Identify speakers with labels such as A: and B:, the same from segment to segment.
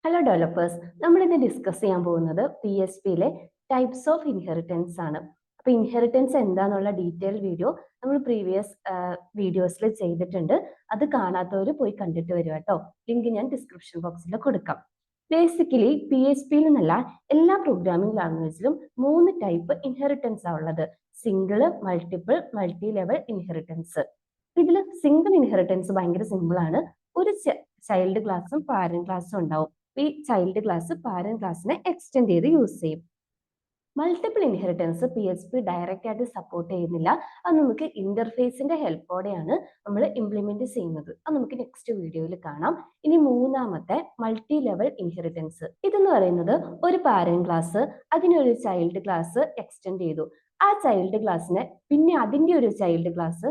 A: Hello developers, നമ്മൾ ഇന്ന് discuss ചെയ്യാൻ പോകുന്നത് PHP ടൈപ്സ് ഓഫ് ഇൻഹെറിറ്റൻസ് ആണ്. അപ്പൊ ഇൻഹെറിറ്റൻസ് എന്താന്നുള്ള ഡീറ്റെയിൽ വീഡിയോ നമ്മൾ പ്രീവിയസ് വീഡിയോസിൽ ചെയ്തിട്ടുണ്ട്. അത് കാണാത്തവർ പോയി കണ്ടിട്ട് വരിക കേട്ടോ. ലിങ്ക് ഞാൻ ഡിസ്ക്രിപ്ഷൻ ബോക്സിൽ കൊടുക്കാം. ബേസിക്കലി PHP നിന്നല്ല എല്ലാ പ്രോഗ്രാമിംഗ് ലാംഗ്വേജിലും 3 ടൈപ്പ് ഇൻഹെറിറ്റൻസ് ആണ് ഉള്ളത്: single, multiple, multi level inheritance. ഇതിൽ സിംഗിൾ ഇൻഹെറിറ്റൻസ് ഭയങ്കര സിമ്പിൾ ആണ്. ഒരു ചൈൽഡ് ക്ലാസ്സും പാരന്റ് ക്ലാസ്സും ഉണ്ടാവും. ഈ ചൈൽഡ് ക്ലാസ് പാരന്റ് ക്ലാസ്സിനെ എക്സ്റ്റെൻഡ് ചെയ്ത് യൂസ് ചെയ്യും. മൾട്ടിപ്പിൾ ഇൻഹെറിറ്റൻസ് PHP ഡയറക്റ്റ് ആയിട്ട് സപ്പോർട്ട് ചെയ്യുന്നില്ല. അത് നമുക്ക് ഇന്റർഫേസിന്റെ ഹെൽപ്പോടെയാണ് നമ്മൾ ഇംപ്ലിമെന്റ് ചെയ്യുന്നത്. അത് നമുക്ക് നെക്സ്റ്റ് വീഡിയോയിൽ കാണാം. ഇനി മൂന്നാമത്തെ മൾട്ടി ലെവൽ ഇൻഹെറിറ്റൻസ്. ഇതെന്ന് പറയുന്നത് ഒരു പാരന്റ് ക്ലാസ് അതിനൊരു ചൈൽഡ് ക്ലാസ് എക്സ്റ്റെൻഡ് ചെയ്തു. ആ ചൈൽഡ് ക്ലാസ്സിനെ പിന്നെ അതിന്റെ ഒരു ചൈൽഡ് ക്ലാസ്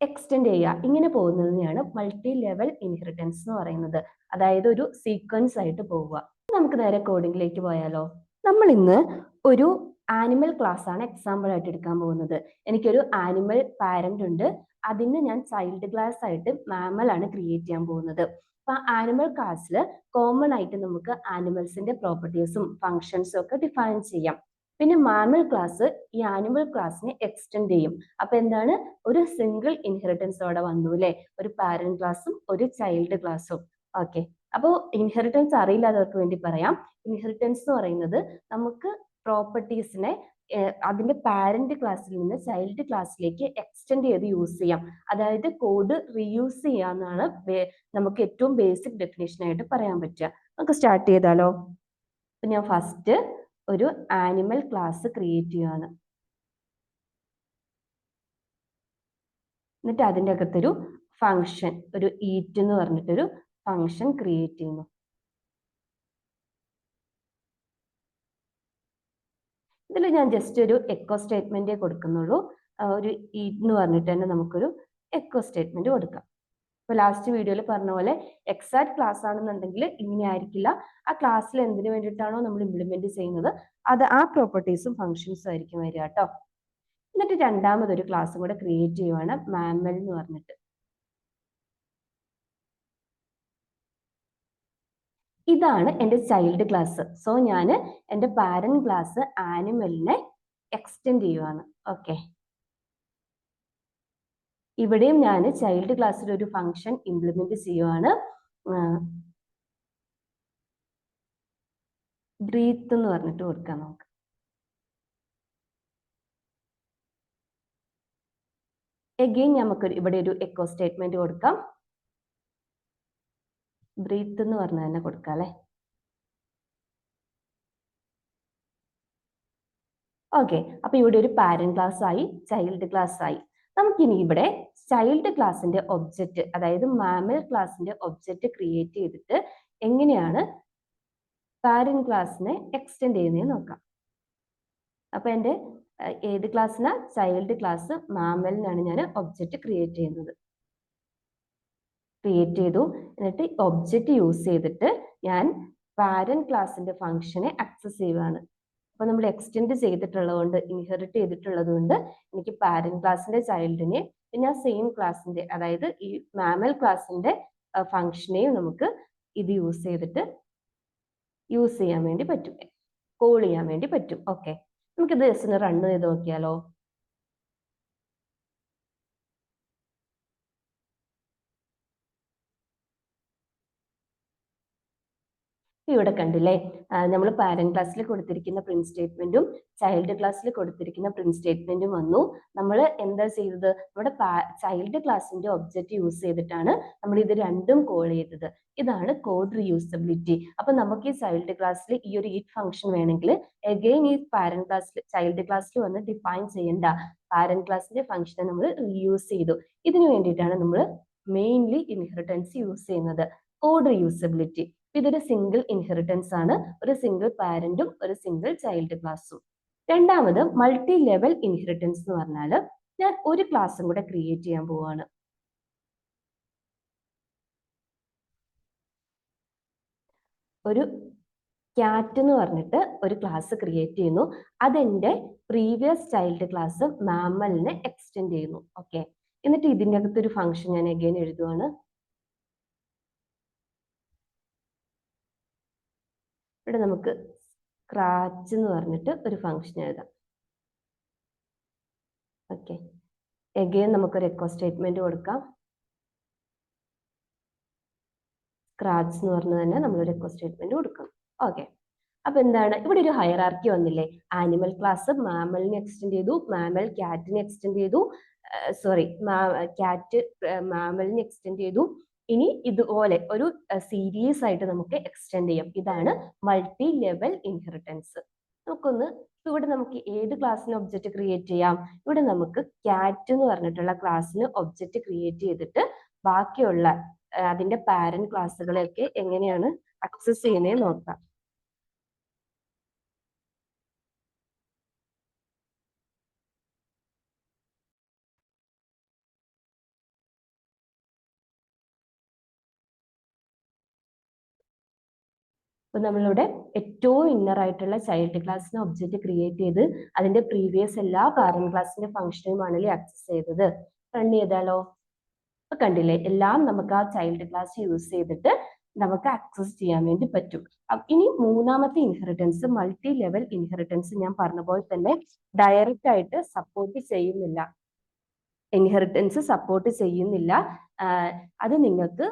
A: എക്സ്റ്റെൻഡ് ചെയ്യുക, ഇങ്ങനെ പോകുന്നതിനെയാണ് മൾട്ടി ലെവൽ ഇൻഹെറിറ്റൻസ് എന്ന് പറയുന്നത്. അതായത് ഒരു സീക്വൻസ് ആയിട്ട് പോവുക. നമുക്ക് നേരെ കോഡിംഗിലേക്ക് പോയാലോ. നമ്മൾ ഇന്ന് ഒരു ആനിമൽ ക്ലാസ് ആണ് എക്സാമ്പിൾ ആയിട്ട് എടുക്കാൻ പോകുന്നത്. എനിക്കൊരു ആനിമൽ പാരന്റ് ഉണ്ട്. അതിന് ഞാൻ ചൈൽഡ് ക്ലാസ് ആയിട്ട് മാമൽ ആണ് ക്രിയേറ്റ് ചെയ്യാൻ പോകുന്നത്. അപ്പൊ ആനിമൽ ക്ലാസ്സിൽ കോമൺ ആയിട്ട് നമുക്ക് ആനിമൽസിന്റെ പ്രോപ്പർട്ടീസും ഫങ്ഷൻസും ഒക്കെ ഡിഫൈൻ ചെയ്യാം. പിന്നെ മാമൽ ക്ലാസ് ഈ ആനിമൽ ക്ലാസ്സിനെ എക്സ്റ്റെൻഡ് ചെയ്യും. അപ്പൊ എന്താണ്, ഒരു സിംഗിൾ ഇൻഹെറിറ്റൻസ് അവിടെ വന്നു അല്ലെ, ഒരു പാരന്റ് ക്ലാസ്സും ഒരു ചൈൽഡ് ക്ലാസ്സും. ഓക്കെ, അപ്പോൾ ഇൻഹെറിറ്റൻസ് അറിയില്ലാത്തവർക്ക് വേണ്ടി പറയാം. ഇൻഹെറിറ്റൻസ് എന്ന് പറയുന്നത് നമുക്ക് പ്രോപ്പർട്ടീസിനെ അതിന്റെ പാരന്റ് ക്ലാസ്സിൽ നിന്ന് ചൈൽഡ് ക്ലാസ്സിലേക്ക് എക്സ്റ്റെൻഡ് ചെയ്ത് യൂസ് ചെയ്യാം. അതായത് കോഡ് റീയൂസ് ചെയ്യാന്നാണ് നമുക്ക് ഏറ്റവും ബേസിക് ഡെഫിനേഷൻ ആയിട്ട് പറയാൻ പറ്റുക. നമുക്ക് സ്റ്റാർട്ട് ചെയ്താലോ. അപ്പൊ ഞാൻ ഫസ്റ്റ് ഒരു ആനിമൽ ക്ലാസ് ക്രിയേറ്റ് ചെയ്യുകയാണ്. എന്നിട്ട് അതിൻ്റെ അകത്തൊരു ഫങ്ഷൻ, ഒരു ഈറ്റ് എന്ന് പറഞ്ഞിട്ടൊരു ഫങ്ഷൻ ക്രിയേറ്റ് ചെയ്യുന്നു. ഇതിൽ ഞാൻ ജസ്റ്റ് ഒരു എക്കോ സ്റ്റേറ്റ്മെന്റ് കൊടുക്കുന്നുള്ളൂ. ഒരു ഈറ്റ് എന്ന് പറഞ്ഞിട്ട് തന്നെ നമുക്കൊരു എക്കോ സ്റ്റേറ്റ്മെന്റ് കൊടുക്കാം. ഇപ്പൊ ലാസ്റ്റ് വീഡിയോയിൽ പറഞ്ഞ പോലെ എക്സാക്ട് ക്ലാസ് ആണെന്നുണ്ടെങ്കിൽ ഇങ്ങനെ ആയിരിക്കില്ല. ആ ക്ലാസ്സിൽ എന്തിനു വേണ്ടിയിട്ടാണോ നമ്മൾ ഇംപ്ലിമെന്റ് ചെയ്യുന്നത് അത് ആ പ്രോപ്പർട്ടീസും ഫങ്ഷൻസും ആയിരിക്കും വരിക കേട്ടോ. എന്നിട്ട് രണ്ടാമതൊരു ക്ലാസ്സും കൂടെ ക്രിയേറ്റ് ചെയ്യുവാണ്, മാമൽ എന്ന് പറഞ്ഞിട്ട്. ഇതാണ് എൻ്റെ ചൈൽഡ് ക്ലാസ്. സോ ഞാൻ എൻ്റെ പാരന്റ് ക്ലാസ് ആനിമലിനെ എക്സ്റ്റെൻഡ് ചെയ്യുവാണ്. ഓക്കെ, ഇവിടെയും ഞാൻ ചൈൽഡ് ക്ലാസ്സിൽ ഒരു ഫംഗ്ഷൻ ഇംപ്ലിമെന്റ് ചെയ്യുവാണ്. ബ്രീത്ത് എന്ന് പറഞ്ഞിട്ട് കൊടുക്കാം നമുക്ക്. എഗെയിൻ നമുക്ക് ഇവിടെ ഒരു എക്കോ സ്റ്റേറ്റ്മെന്റ് കൊടുക്കാം. ബ്രീത്ത് എന്ന് പറഞ്ഞ തന്നെ കൊടുക്കാം അല്ലെ. ഓക്കെ, അപ്പൊ ഇവിടെ ഒരു പാരന്റ് ക്ലാസ് ആയി, ചൈൽഡ് ക്ലാസ് ആയി. നമുക്കിനി ഇവിടെ ചൈൽഡ് ക്ലാസിന്റെ ഒബ്ജക്റ്റ്, അതായത് മാമൽ ക്ലാസിന്റെ ഒബ്ജക്റ്റ് ക്രിയേറ്റ് ചെയ്തിട്ട് എങ്ങനെയാണ് പാരന്റ് ക്ലാസ്സിനെ എക്സ്റ്റെൻഡ് ചെയ്യുന്നതെന്ന് നോക്കാം. അപ്പൊ എൻ്റെ ഏത് ക്ലാസ്സിനാ, ചൈൽഡ് ക്ലാസ് മാമലിനാണ് ഞാൻ ഒബ്ജക്റ്റ് ക്രിയേറ്റ് ചെയ്യുന്നത്. ക്രിയേറ്റ് ചെയ്തു. എന്നിട്ട് ഒബ്ജക്റ്റ് യൂസ് ചെയ്തിട്ട് ഞാൻ പാരന്റ് ക്ലാസിന്റെ ഫംഗ്ഷനെ ആക്സസ് ചെയ്യുകയാണ്. അപ്പൊ നമ്മൾ എക്സ്റ്റെൻഡ് ചെയ്തിട്ടുള്ളത് കൊണ്ട്, ഇൻഹെറിറ്റ് ചെയ്തിട്ടുള്ളത് കൊണ്ട് എനിക്ക് പാരന്റ് ക്ലാസിന്റെ ചൈൽഡിനെ പിന്നെ ആ സെയിം ക്ലാസിന്റെ, അതായത് ഈ മാമൽ ക്ലാസിന്റെ ഫംഗ്ഷനെയും നമുക്ക് ഇത് യൂസ് ചെയ്തിട്ട് യൂസ് ചെയ്യാൻ വേണ്ടി പറ്റും, കോൾ ചെയ്യാൻ വേണ്ടി പറ്റും. ഓക്കെ, നമുക്കിത് ജസ്റ്റ് റൺ ചെയ്ത് നോക്കിയാലോ. ഇവിടെ കണ്ടില്ലേ, നമ്മൾ പാരന്റ് ക്ലാസ്സിൽ കൊടുത്തിരിക്കുന്ന പ്രിന്റ് സ്റ്റേറ്റ്മെന്റും ചൈൽഡ് ക്ലാസ്സിൽ കൊടുത്തിരിക്കുന്ന പ്രിന്റ് സ്റ്റേറ്റ്മെന്റും വന്നു. നമ്മൾ എന്താ ചെയ്തത്, നമ്മുടെ ചൈൽഡ് ക്ലാസ്സിന്റെ ഒബ്ജക്റ്റ് യൂസ് ചെയ്തിട്ടാണ് നമ്മൾ ഇത് രണ്ടും കോൾ ചെയ്തത്. ഇതാണ് കോഡ് റീയൂസബിലിറ്റി. അപ്പൊ നമുക്ക് ഈ ചൈൽഡ് ക്ലാസ്സിൽ ഈ ഒരു ഈറ്റ് ഫംഗ്ഷൻ വേണമെങ്കിൽ എഗെയിൻ ഈ പാരന്റ് ക്ലാസ്സിൽ, ചൈൽഡ് ക്ലാസ്സിൽ വന്ന് ഡിഫൈൻ ചെയ്യേണ്ട, പാരന്റ് ക്ലാസ്സിന്റെ ഫംഗ്ഷനെ നമ്മൾ റീയൂസ് ചെയ്തു. ഇതിനു വേണ്ടിയിട്ടാണ് നമ്മൾ മെയിൻലി ഇൻഹെറിറ്റൻസ് യൂസ് ചെയ്യുന്നത്, കോഡ് റീയൂസബിലിറ്റി. ഇതൊരു സിംഗിൾ ഇൻഹെറിറ്റൻസ് ആണ്, ഒരു സിംഗിൾ പാരന്റും ഒരു സിംഗിൾ ചൈൽഡ് ക്ലാസ്സും. രണ്ടാമത് മൾട്ടി ലെവൽ ഇൻഹെറിറ്റൻസ് എന്ന് പറഞ്ഞാൽ ഞാൻ ഒരു ക്ലാസ്സും കൂടെ ക്രിയേറ്റ് ചെയ്യാൻ പോവാണ്. ഒരു ക്യാറ്റ് എന്ന് പറഞ്ഞിട്ട് ഒരു ക്ലാസ് ക്രിയേറ്റ് ചെയ്യുന്നു. അതെന്റെ പ്രീവിയസ് ചൈൽഡ് ക്ലാസ് മാമലിനെ എക്സ്റ്റെൻഡ് ചെയ്യുന്നു. ഓക്കെ, എന്നിട്ട് ഇതിൻ്റെ അകത്തൊരു ഫംഗ്ഷൻ ഞാൻ അഗൈൻ എഴുതുവാണ്. ഇവിടെ നമുക്ക് സ്ക്രാച്ച് എന്ന് പറഞ്ഞിട്ട് ഒരു ഫംഗ്ഷൻ എഴുതാം. ഓക്കെ, എഗെയിൻ നമുക്കൊരു എക്കോ സ്റ്റേറ്റ്മെന്റ് കൊടുക്കാം. സ്ക്രാച്ച് എന്ന് പറഞ്ഞ് തന്നെ നമ്മളൊരു എക്കോ സ്റ്റേറ്റ്മെന്റ് കൊടുക്കണം. ഓക്കെ, അപ്പൊ എന്താണ് ഇവിടെ ഒരു ഹയറാർക്കി വന്നില്ലേ? ആനിമൽ ക്ലാസ് മാമലിനെ എക്സ്റ്റെൻഡ് ചെയ്തു, മാമൽ ക്യാറ്റിനെ എക്സ്റ്റെൻഡ് ചെയ്തു, സോറി ക്യാറ്റ് മാമലിനെ എക്സ്റ്റെൻഡ് ചെയ്തു. ഇനി ഇതുപോലെ ഒരു സീരീസ് ആയിട്ട് നമുക്ക് എക്സ്റ്റെൻഡ് ചെയ്യാം. ഇതാണ് മൾട്ടി ലെവൽ ഇൻഹെറിറ്റൻസ്. നമുക്കൊന്ന് ഇവിടെ നമുക്ക് ഏത് ക്ലാസ്സിന് ഒബ്ജക്റ്റ് ക്രിയേറ്റ് ചെയ്യാം? ഇവിടെ നമുക്ക് ക്യാറ്റ് എന്ന് പറഞ്ഞിട്ടുള്ള ക്ലാസ്സിന് ഒബ്ജക്റ്റ് ക്രിയേറ്റ് ചെയ്തിട്ട് ബാക്കിയുള്ള അതിന്റെ പാരന്റ് ക്ലാസ്സുകളെയൊക്കെ എങ്ങനെയാണ് അക്സസ് ചെയ്യുന്നത് നോക്കാം. അപ്പൊ നമ്മളിവിടെ ഏറ്റവും ഇന്നർ ആയിട്ടുള്ള ചൈൽഡ് ക്ലാസ്സിന് ഒബ്ജക്റ്റ് ക്രിയേറ്റ് ചെയ്ത് അതിന്റെ പ്രീവിയസ് എല്ലാ പാരന്റ് ക്ലാസ്സിന്റെ ഫംഗ്ഷനുമാണല്ലേ ആക്സസ് ചെയ്തത്. റൺ ചെയ്താലോ? അപ്പൊ കണ്ടില്ലേ, എല്ലാം നമുക്ക് ആ ചൈൽഡ് ക്ലാസ് യൂസ് ചെയ്തിട്ട് നമുക്ക് ആക്സസ് ചെയ്യാൻ വേണ്ടി പറ്റും. ഇനി മൂന്നാമത്തെ ഇൻഹെറിറ്റൻസ് മൾട്ടി ലെവൽ ഇൻഹെറിറ്റൻസ് ഞാൻ പറഞ്ഞ പോലെ തന്നെ ഡയറക്റ്റ് ആയിട്ട് സപ്പോർട്ട് ചെയ്യുന്നില്ല. ഇൻഹെറിറ്റൻസ് സപ്പോർട്ട് ചെയ്യുന്നില്ല. അത് നിങ്ങൾക്ക്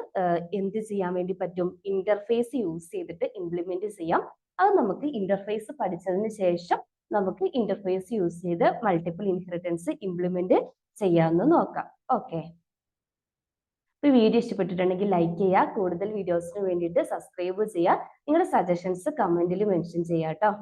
A: എന്ത് ചെയ്യാൻ വേണ്ടി പറ്റും? ഇന്റർഫേസ് യൂസ് ചെയ്തിട്ട് ഇംപ്ലിമെന്റ് ചെയ്യാം. അത് നമുക്ക് ഇന്റർഫേസ് പഠിച്ചതിന് ശേഷം നമുക്ക് ഇന്റർഫേസ് യൂസ് ചെയ്ത് മൾട്ടിപ്പിൾ ഇൻഹെറിറ്റൻസ് ഇംപ്ലിമെന്റ് ചെയ്യാമെന്ന് നോക്കാം. ഓക്കെ, ഈ വീഡിയോ ഇഷ്ടപ്പെട്ടിട്ടുണ്ടെങ്കിൽ ലൈക്ക് ചെയ്യുക, കൂടുതൽ വീഡിയോസിന് വേണ്ടിയിട്ട് സബ്സ്ക്രൈബ് ചെയ്യുക, നിങ്ങളുടെ സജഷൻസ് കമന്റിൽ മെൻഷൻ ചെയ്യാം കേട്ടോ.